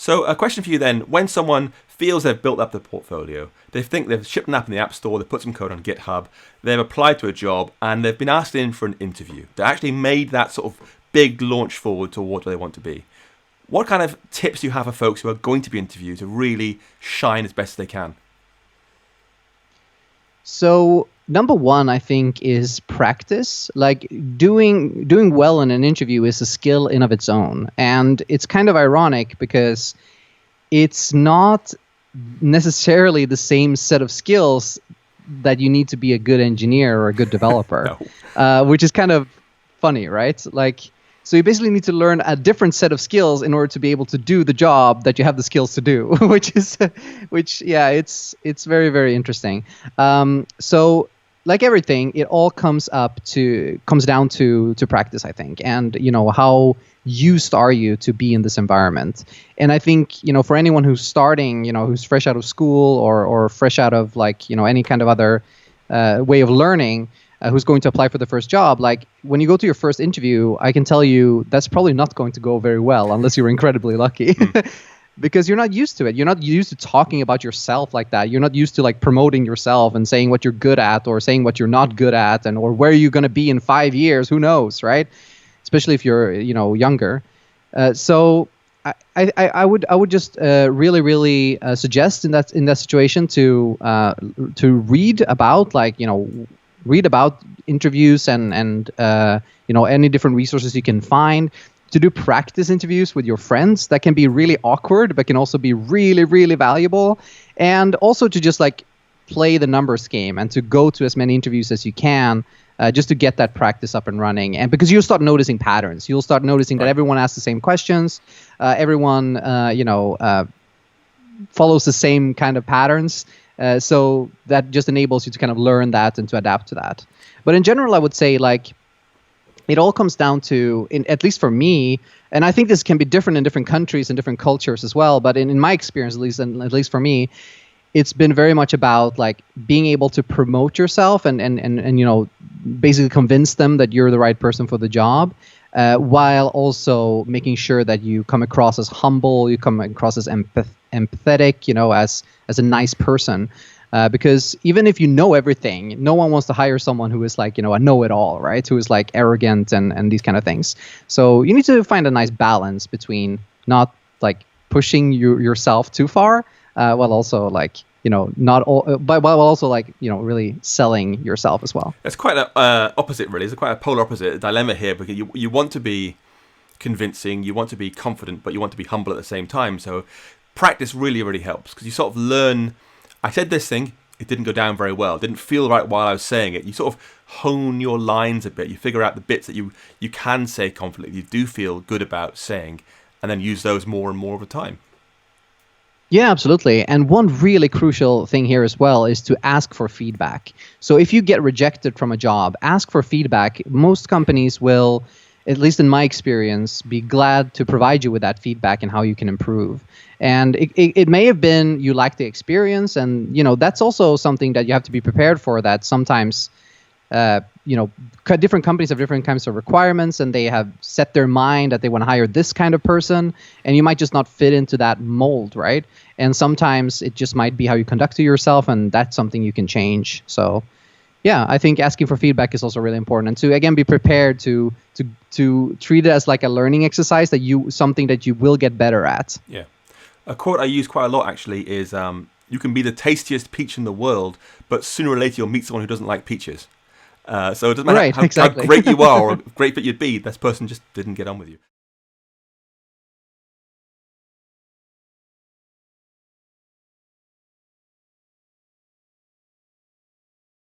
So a question for you then, when someone feels they've built up their portfolio, they think they've shipped an app in the App Store, they've put some code on GitHub, they've applied to a job, and they've been asked in for an interview. They actually made that sort of big launch forward to what they want to be. What kind of tips do you have for folks who are going to be interviewed to really shine as best as they can? So number one, I think, is practice. Like doing well in an interview is a skill in of its own. And it's kind of ironic because it's not necessarily the same set of skills that you need to be a good engineer or a good developer, which is kind of funny, right? So you basically need to learn a different set of skills in order to be able to do the job that you have the skills to do, it's very, very interesting. So like everything, it all comes down to practice, I think, and how used are you to be in this environment. And I think for anyone who's starting, who's fresh out of school or fresh out of any kind of other way of learning, who's going to apply for the first job, like when you go to your first interview, I can tell you that's probably not going to go very well unless you're incredibly lucky. Because you're not used to it. You're not used to talking about yourself like that. You're not used to promoting yourself and saying what you're good at or saying what you're not good at or where you're going to be in 5 years. Who knows, right? Especially if you're younger. So I would just really suggest in that situation to read about interviews and any different resources you can find, to do practice interviews with your friends. That can be really awkward, but can also be really, really valuable. And also to just play the numbers game and to go to as many interviews as you can, just to get that practice up and running. And because you'll start noticing patterns, you'll start noticing that everyone asks the same questions, everyone follows the same kind of patterns. So that just enables you to kind of learn that and to adapt to that. But in general, I would say it all comes down to, at least for me, and I think this can be different in different countries and different cultures as well, but in my experience, at least for me, it's been very much about being able to promote yourself and basically convince them that you're the right person for the job, while also making sure that you come across as humble, you come across as empathetic, as a nice person. Because even if you know everything, no one wants to hire someone who is a know-it-all, right? Who is arrogant and these kind of things. So you need to find a nice balance between not pushing yourself too far, while also not all, but while also really selling yourself as well. It's quite an opposite, really. It's quite a polar opposite dilemma here, because you want to be convincing, you want to be confident, but you want to be humble at the same time. So practice really, really helps, because you sort of learn. I said this thing, it didn't go down very well. It didn't feel right while I was saying it. You sort of hone your lines a bit. You figure out the bits that you can say confidently, you do feel good about saying, and then use those more and more over time. Yeah, absolutely. And one really crucial thing here as well is to ask for feedback. So if you get rejected from a job, ask for feedback. Most companies will, at least in my experience, be glad to provide you with that feedback and how you can improve. And it may have been you like the experience, and that's also something that you have to be prepared for, that sometimes different companies have different kinds of requirements, and they have set their mind that they want to hire this kind of person, and you might just not fit into that mold, right? And sometimes it just might be how you conduct yourself, and that's something you can change. So yeah, I think asking for feedback is also really important, and to again be prepared to treat it as a learning exercise, something that you will get better at. Yeah. A quote I use quite a lot actually is, you can be the tastiest peach in the world, but sooner or later you'll meet someone who doesn't like peaches. So it doesn't matter how great you are or how great that you'd be, this person just didn't get on with you.